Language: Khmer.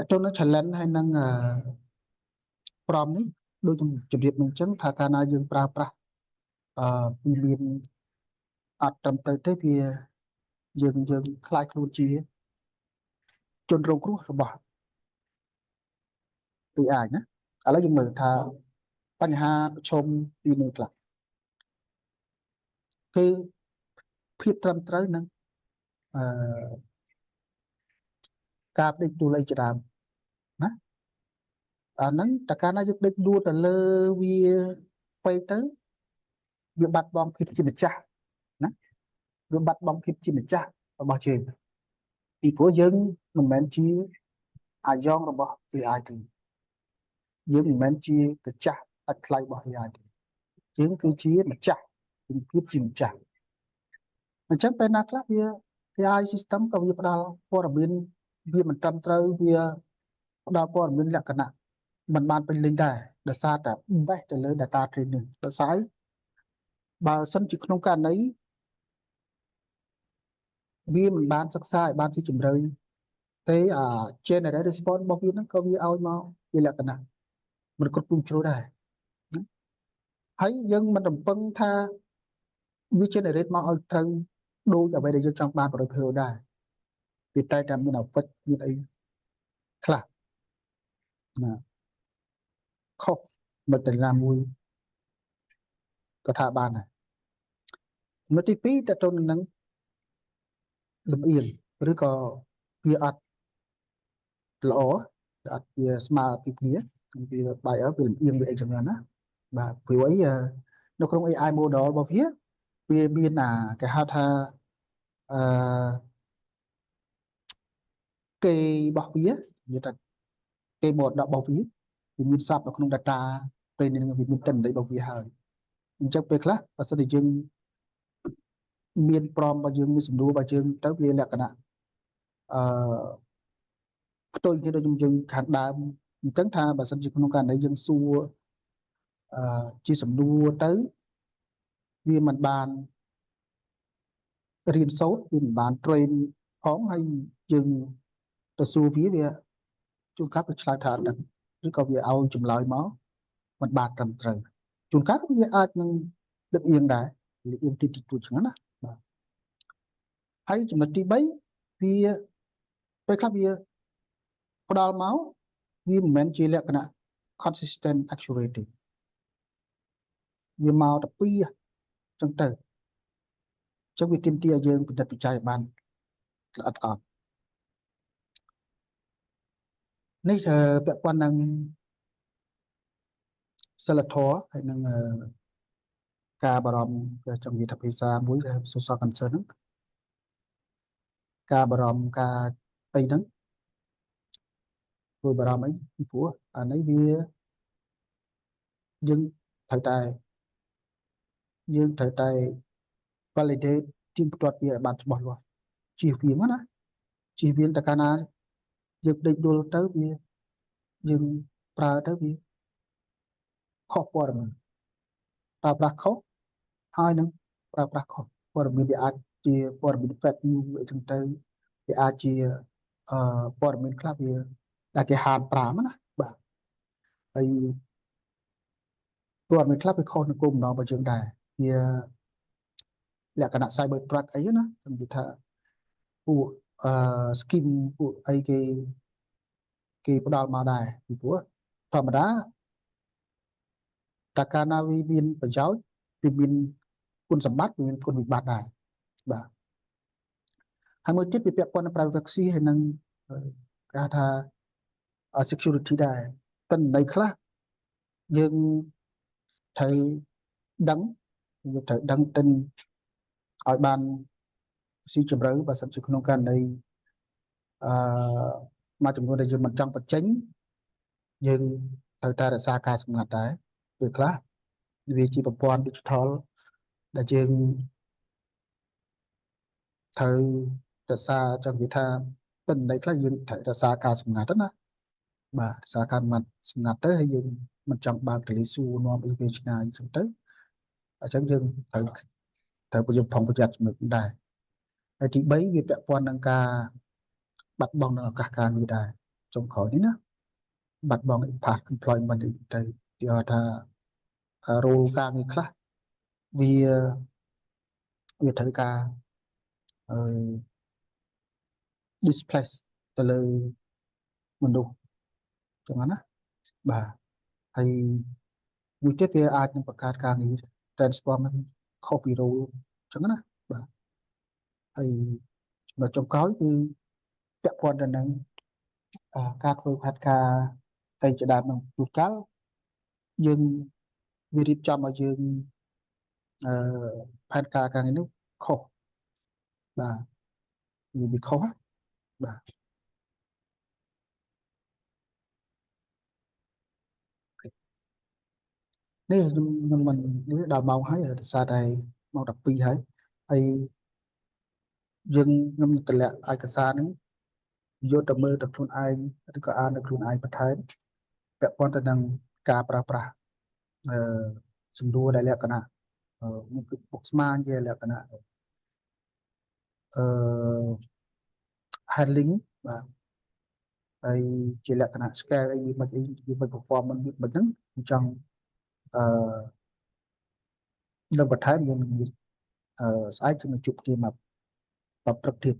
tôi nói challenge hay năng prom ní đôi chụp điệp mình chứng thà cả na dương pra vì miền trầm tới vì dương dương khai luôn chi chôn rong cru bỏ từ ai nhé lấy dương mình thàปัญหาชมปีนึงกลับคือเพียบตรำตรึงนั้นการเด็กดูเลยจะดำนะนั้นแต่การนายกเด็กดูแต่เลวีไปtới việcบัตรบอมผิดจิมจ่านะviệcบัตรบอมผิดจิมจ่าbao nhiêu thì của dân mình men chi yong rồi bỏ AI thì dân mình men chi cái trả apply bỏ AI thì dân cứ chi mà trả thìผิดจิมจ่ามันจังเป็นนักละเบีย AI system กับเบียพอดพอระเบียนเบียมันตำเตอเบียพอดพอระเบียนหลักกันนะมันบานเป็นลิงได้เดาซาแต่ไม่แต่เลย data training เดาซ้ายบางสัญจิตโครงการนี้เบียมันบานสักซ้ายบานที่จุ่มเลยแต่generate response บอกเบียนั้นก็เบียเอามาเบียหลักกันนะมันกดปุ่มโชว์ได้ให้ยังมันดำปังท่าเบีย generate มาเอาทางดูจากไปได้ยังจังบานปล่อยเพลได้ปิดใต้ดำมันเอาฟัดยังไงคลานะข้อมันเป็นรามวยก็ท่าบานนะเมื่อที่ปีแต่ตรงนั้นลำเอียงหรือก็เบียอัดหล่ออัดเบียสมาร์ทปีนี้เบียใบเอาเป็นลำเอียงไปเองจังนั้นนะแบบเผื่อไว้nó không AI model bao phía บียเบียน่ะแกหาท่าเกย์บอกphía như là cây bột đậu bảo phía vì mình sắp nó không data đây nên vì mình cần đấy bảo phía hơi mình chắc về khác và sau đó dương miền prom và dương miền sầm đu và dương tới về là cái nào tôi khi đó dương kháng đa mình tấn tha và sau đó không cần đấy dương xua chỉ sầm đu tới vì mình bàn riêng số vì mình bàn train phóng hay dương từ xu phía về chúng các cái slide thả đằngឬក៏វាឲ្យចម្លើយមកមិនបាទត្រឹមត្រូវជួនកាលវាអាចនឹងលំអៀងដែរលំអៀងទីទួចហ្នឹងណាបាទហើយចំណុចទី3វាពេលខ្លះវាផ្ដល់មកវាមិនមែនជាលក្ខណៈ consistent accuracy វាមកតែពីរអញ្ចឹងទៅអញ្ចឹងវាទាមទារឲ្យយើងពិនិត្យពិចារណាបានល្អិតល្អន់នេះពាក់ព័ន្ធនឹងសិលធម៌ហើយនឹងការបារម្ភចង់និយាយថាភាសាមួយគឺ social concern ហ្នឹងការបារម្ភការអីហ្នឹងព្រួយបារម្ភអីពីព្រោះអានេះវាយើងត្រូវតែ validate ទៀងទាត់វាឲ្យបានច្បាស់លាស់ជៀសវាងណាជៀសវាងតែកាលណាយើងដេកដួលទៅវាយើងប្រើទៅវាខុសព័ត៌មានប្រើប្រាស់ខុសហើយនឹងប្រើប្រាស់ខុសព័ត៌មានវាអាចជាព័ត៌មាន fake news អីចឹងទៅវាអាចជាព័ត៌មានខ្លះវាដែលគេហាម5ណាបាទហើយព័ត៌មានខ្លះវាខុសនឹងគោលបំណងរបស់យើងដែរវាលក្ខណៈ cyber threat អីណាខ្ញុំនិយាយថាពួកskim ពួកអីគេផ្ដល់មកដែរពីព្រោះធម្មតាតែកាលណាវាមានប្រយោជន៍វាមានគុណសម្បត្តិមានគុណវិបត្តិដែរបាទហើយមួយទៀតវាពាក់ព័ន្ធនឹង privacy ហើយនឹងគេហៅថា security ដែរតែន័យខ្លះយើងត្រូវដឹងទៅឲ្យបានស៊ីជម្រៅបើសិនជាក្នុងករណីមួយចំនួនដែលយើងមិនចង់បញ្ចេញយើងត្រូវតែរក្សាការសម្ងាត់ដែរពេលខ្លះវាជាប្រព័ន្ធ digital ដែលយើងត្រូវរក្សាចង់និយាយថាទិន្នន័យខ្លះយើងត្រូវរក្សាការសម្ងាត់ណាបាទរក្សាការសម្ងាត់ទៅហើយយើងមិនចង់បើកតលីស៊ូនាំអីវាឆ្ងាយអញ្ចឹងទៅអញ្ចឹងយើងត្រូវប្រយុទ្ធផងប្រយ័ត្នចំណុចដែរហើយទី3វាពាក់ព័ន្ធនឹងការបាត់បង់នៅឱកាសការងារដែរ trong khỏi đấy nó bật bóng impact employment thìថាrole ការងារខ្លះវាត្រូវការdisplace ទៅលើមនុស្សចឹងណាបាទហើយមួយទៀតវាអាចនឹងបង្កើតការងារ transformation ខុសពី role ចឹងណាបាទហើយនៅចុងក្រោយគឺពាក់ព័ន្ធទៅនឹងការធ្វើផែនការតែជាដើមនឹងជួនកាលយើងវារៀបចំឲ្យយើងផែនការការងារនោះខុសបាទវាខុសណាបាទនេះខ្ញុំមិននេះដល់ម៉ោងហើយដោយសារតែម៉ោង 12ហើយហើយខ្ញុំតម្លាក់ឯកសារហ្នឹងយកទៅមើលទៅខ្លួនឯងឬក៏អានទៅខ្លួនឯងបន្ថែមពាក់ព័ន្ធទៅនឹងការប្រើប្រាស់សំដួរដែលលក្ខណៈមានពុកស្មានជាលក្ខណៈhandling បាទហើយជាលក្ខណៈ scale អីវាមិន performance មិនហ្នឹងខ្ញុំចង់នៅបន្ថែមយើងស្អែកខ្ញុំជួបគ្នាមកព្រឹកទៀត